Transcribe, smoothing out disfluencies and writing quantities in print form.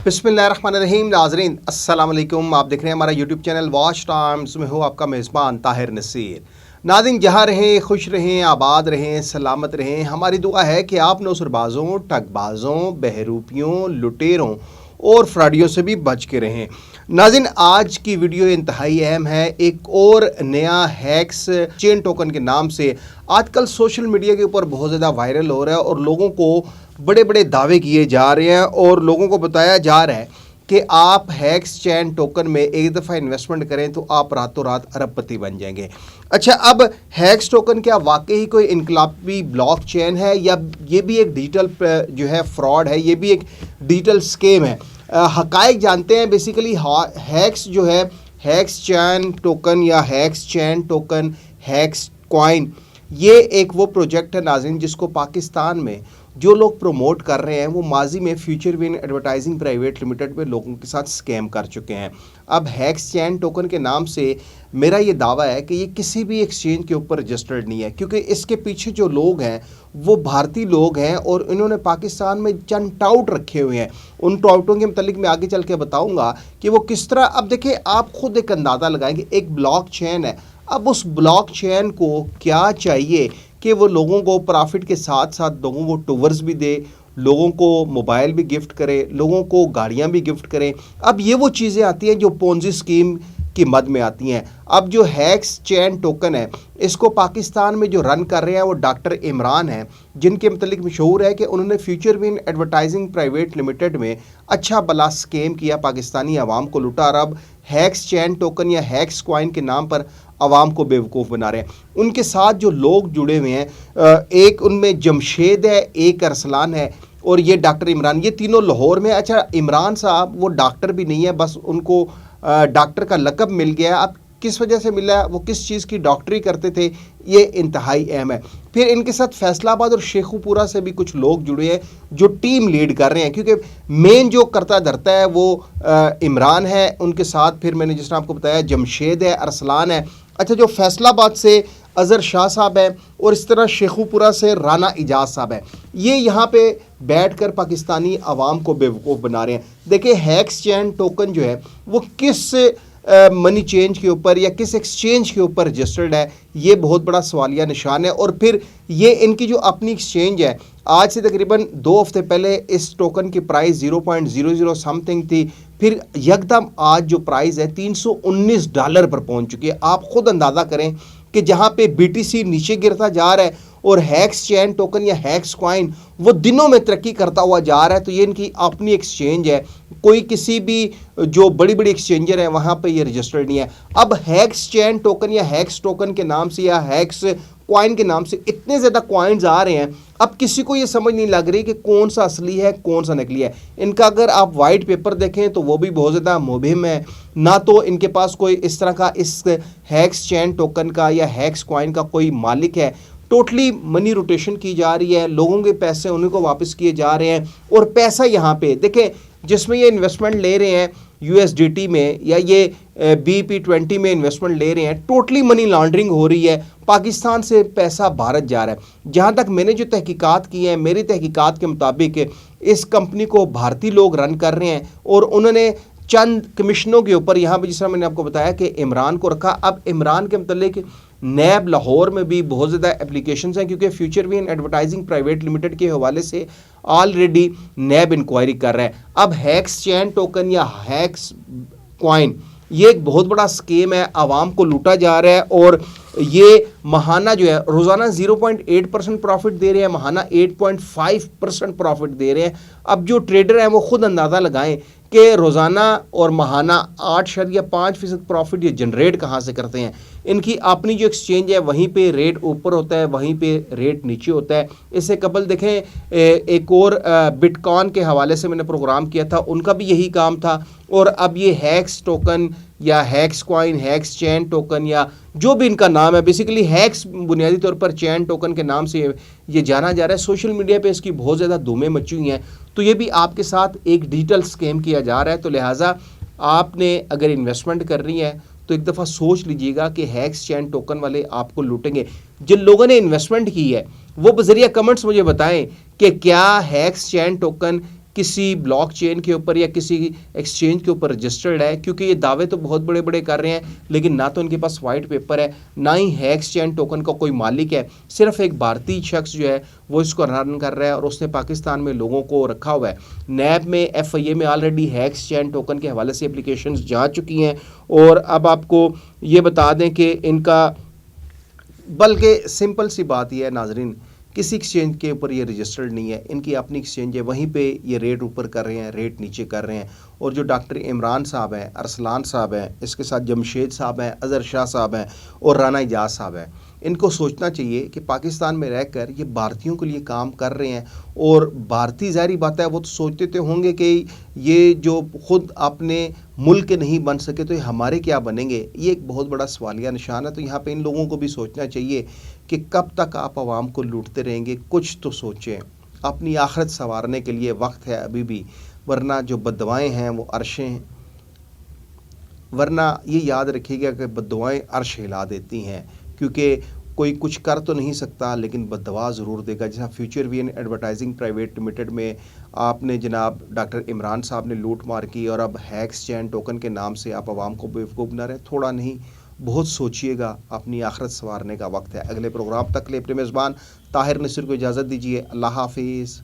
बिस्मिल्लाहिर्रहमानिर्रहीम। नाज़रीन अस्सलाम वालेकुम। आप देख रहे हैं हमारा यूट्यूब चैनल वॉच टाइम्स में। हो आपका मेज़बान ताहिर नसीर। नाज़रीन जहाँ रहें खुश रहें, आबाद रहें, सलामत रहें। हमारी दुआ है कि आप नौसरबाज़ों, ठगबाज़ों, बहरूपियों, लुटेरों और फ्रॉडियों से भी बच के रहें। नाज़रीन आज की वीडियो इंतहाई अहम है। एक और नया हैक्स चेन टोकन के नाम से आजकल सोशल मीडिया के ऊपर बहुत ज़्यादा वायरल हो रहा है और लोगों को बड़े बड़े दावे किए जा रहे हैं और लोगों को बताया जा रहा है कि आप हैक्स चेन टोकन में एक दफ़ा इन्वेस्टमेंट करें तो आप रातों रात अरबपति बन जाएंगे। अच्छा, अब हैक्स टोकन क्या वाकई ही कोई इनकलाबी ब्लॉक चेन है या ये भी एक डिजिटल जो है फ्रॉड है, ये भी एक डिजिटल स्कैम है? हकायक जानते हैं। बेसिकली हैक्स जो है, हैक्स चेन टोकन या hacks chain token, hacks coin, ये एक वो प्रोजेक्ट है नाज़रीन जिसको पाकिस्तान में जो लोग प्रमोट कर रहे हैं वो माजी में future win advertising private limited में लोगों के साथ स्कैम कर चुके हैं। अब हैक्स चेन टोकन के नाम से मेरा ये दावा है कि ये किसी भी एक्सचेंज के ऊपर रजिस्टर्ड नहीं है, क्योंकि इसके पीछे जो लोग हैं वो भारतीय लोग हैं और इन्होंने पाकिस्तान में चंद टाउट रखे हुए हैं। उन टाउटों के मतलब मैं आगे चल के बताऊँगा कि वो किस तरह। अब देखिए, आप खुद एक अंदाज़ा लगाएं कि एक ब्लॉक चेन है। अब उस ब्लॉक चेन को क्या चाहिए कि वो लोगों को प्रॉफिट के साथ साथ लोगों को टूवर्स भी दे, लोगों को मोबाइल भी गिफ्ट करे, लोगों को गाड़ियां भी गिफ्ट करें। अब ये वो चीज़ें आती हैं जो पोंजी स्कीम की मद में आती हैं। अब जो हैक्स चेन टोकन है इसको पाकिस्तान में जो रन कर रहे हैं वो डॉक्टर इमरान हैं, जिनके मतलब मशहूर है कि उन्होंने future win advertising private limited में अच्छा भला स्कैम किया, पाकिस्तानी आवाम को लूटा और अब हैक्स चेन टोकन या हैक्स कॉइन के नाम पर आवाम को बेवकूफ़ बना रहे हैं। उनके साथ जो लोग जुड़े हुए हैं, एक उनमें जमशेद है, एक अरसलान है और ये डॉक्टर इमरान, ये तीनों लाहौर में। अच्छा, इमरान साहब वो डॉक्टर भी नहीं है, बस उनको डॉक्टर का लक़ब मिल गया। अब किस वजह से मिला, वो किस चीज़ की डॉक्टरी करते थे, ये इंतहाई अहम है। फिर इनके साथ फैसलाबाद और शेखुपुरा से भी कुछ लोग जुड़े हैं जो टीम लीड कर रहे हैं, क्योंकि मेन जो करता धरता है वो इमरान है। उनके साथ फिर मैंने जिस तरह आपको बताया जमशेद है, अरसलान है। अच्छा, जो फैसलाबाद से अज़हर शाह साहब है और इस तरह शेखुपुरा से राना इजाज़ साहब है, ये यहाँ पे बैठकर पाकिस्तानी आवाम को बेवकूफ़ बना रहे हैं। देखिए, हैक्स चेन टोकन जो है वो किस मनी चेंज के ऊपर या किस एक्सचेंज के ऊपर रजिस्टर्ड है, ये बहुत बड़ा सवालिया निशान है। और फिर ये इनकी जो अपनी एक्सचेंज है, आज से तकरीबन 2 हफ्ते पहले इस टोकन की प्राइस 0.00 समथिंग थी, फिर यकदम आज जो प्राइस है $319 पर पहुंच चुकी है। आप खुद अंदाज़ा करें कि जहां पे BTC नीचे गिरता जा रहा है और हैक्स चेन टोकन या हैक्स कॉइन वो दिनों में तरक्की करता हुआ जा रहा है। तो ये इनकी अपनी एक्सचेंज है, कोई किसी भी जो बड़ी बड़ी एक्सचेंजर है वहाँ पे ये रजिस्टर्ड नहीं है। अब हैक्स चेन टोकन या हैक्स टोकन के नाम से या हैक्स कॉइन के नाम से इतने ज़्यादा कॉइन्स आ रहे हैं, अब किसी को ये समझ नहीं लग रही कि कौन सा असली है कौन सा नकली है। इनका अगर आप वाइट पेपर देखें तो वो भी बहुत ज़्यादा मुबहिम है, ना तो इनके पास कोई इस तरह का इस हैक्स चेन टोकन का या हैक्स कॉइन का कोई मालिक है। टोटली मनी रोटेशन की जा रही है, लोगों के पैसे उन्हीं को वापस किए जा रहे हैं। और पैसा यहाँ पे देखें जिसमें ये इन्वेस्टमेंट ले रहे हैं USDT में या ये BP20 में इन्वेस्टमेंट ले रहे हैं, टोटली मनी लॉन्ड्रिंग हो रही है। पाकिस्तान से पैसा भारत जा रहा है। जहाँ तक मैंने जो तहकीकात की हैं, मेरी तहकीकात के मुताबिक इस कंपनी को भारतीय लोग रन कर रहे हैं और उन्होंने चंद कमिश्नों के ऊपर यहाँ पर, जिस तरह मैंने आपको बताया कि इमरान को रखा। अब इमरान के मतलब नैब लाहौर में भी बहुत ज़्यादा एप्लीकेशंस हैं, क्योंकि future win advertising private limited के हवाले से ऑलरेडी नैब इंक्वायरी कर रहा है। अब हैक्स चेन टोकन या हैक्स कॉइन ये एक बहुत बड़ा स्कीम है, आवाम को लूटा जा रहा है और ये महाना जो है रोज़ाना 0.8% प्रॉफिट दे रहे हैं, महाना 8.5% प्रॉफिट दे रहे हैं। अब जो ट्रेडर हैं वो खुद अंदाज़ा लगाएं कि रोज़ाना और महाना 8.5% प्रॉफिट ये जनरेट कहाँ से करते हैं। इनकी अपनी जो एक्सचेंज है वहीं पे रेट ऊपर होता है, वहीं पे रेट नीचे होता है। इससे कबल देखें एक और बिटकॉइन के हवाले से मैंने प्रोग्राम किया था, उनका भी यही काम था। और अब ये हैक्स टोकन या hacks coin, hacks chain token या जो भी इनका नाम है, बेसिकली हैक्स बुनियादी तौर पर चेन टोकन के नाम से ये जाना जा रहा है। सोशल मीडिया पे इसकी बहुत ज़्यादा धूमें मची हुई हैं। तो ये भी आपके साथ एक डिजिटल स्कैम किया जा रहा है। तो लिहाजा आपने अगर इन्वेस्टमेंट कर रही है तो एक दफ़ा सोच लीजिएगा कि हैक्स चेन टोकन वाले आपको लूटेंगे। जिन लोगों ने इन्वेस्टमेंट की है वो बजरिया कमेंट्स मुझे बताएं कि क्या हैक्स चेन टोकन किसी ब्लॉक चेन के ऊपर या किसी एक्सचेंज के ऊपर रजिस्टर्ड है, क्योंकि ये दावे तो बहुत बड़े बड़े कर रहे हैं लेकिन ना तो इनके पास वाइट पेपर है, ना ही हैक्स चेन टोकन का कोई मालिक है। सिर्फ एक भारतीय शख्स जो है वो इसको रन कर रहा है और उसने पाकिस्तान में लोगों को रखा हुआ है। नैब में FIA में ऑलरेडी हैक्स चेन टोकन के हवाले से एप्लीकेशंस जा चुकी हैं और अब आपको ये बता दें कि इनका, बल्कि सिंपल सी बात यह है नाजरीन, किसी एक्सचेंज के ऊपर ये रजिस्टर्ड नहीं है, इनकी अपनी एक्सचेंज है, वहीं पे ये रेट ऊपर कर रहे हैं, रेट नीचे कर रहे हैं। और जो डॉक्टर इमरान साहब हैं, अरसलान साहब हैं, इसके साथ जमशेद साहब हैं, अज़हर शाह साहब हैं और राना इजाज साहब हैं, इनको सोचना चाहिए कि पाकिस्तान में रहकर ये भारतीयों के लिए काम कर रहे हैं। और भारतीय ज़ाहिर बात है वो तो सोचते तो होंगे कि ये जो खुद अपने मुल्क के नहीं बन सके तो ये हमारे क्या बनेंगे। ये एक बहुत बड़ा सवालिया निशान है। तो यहाँ पे इन लोगों को भी सोचना चाहिए कि कब तक आप आवाम को लूटते रहेंगे, कुछ तो सोचें। अपनी आखिरत संवारने के लिए वक्त है अभी भी, वरना जो बददुआएं हैं वो अर्शें हैं। वरना ये याद रखिएगा कि बददुआएं अर्श हिला देती हैं, क्योंकि कोई कुछ कर तो नहीं सकता लेकिन बददुआ ज़रूर देगा। जैसा future VN advertising private limited में आपने जनाब डॉक्टर इमरान साहब ने लूट मार की और अब हैक्स चैन टोकन के नाम से आप आवाम को बेवकूफ़ बना रहे। थोड़ा नहीं बहुत सोचिएगा, अपनी आखिरत संवारने का वक्त है। अगले प्रोग्राम तक के लिए अपने मेज़बान ताहिर नसीर को इजाज़त दीजिए। अल्लाह हाफिज़।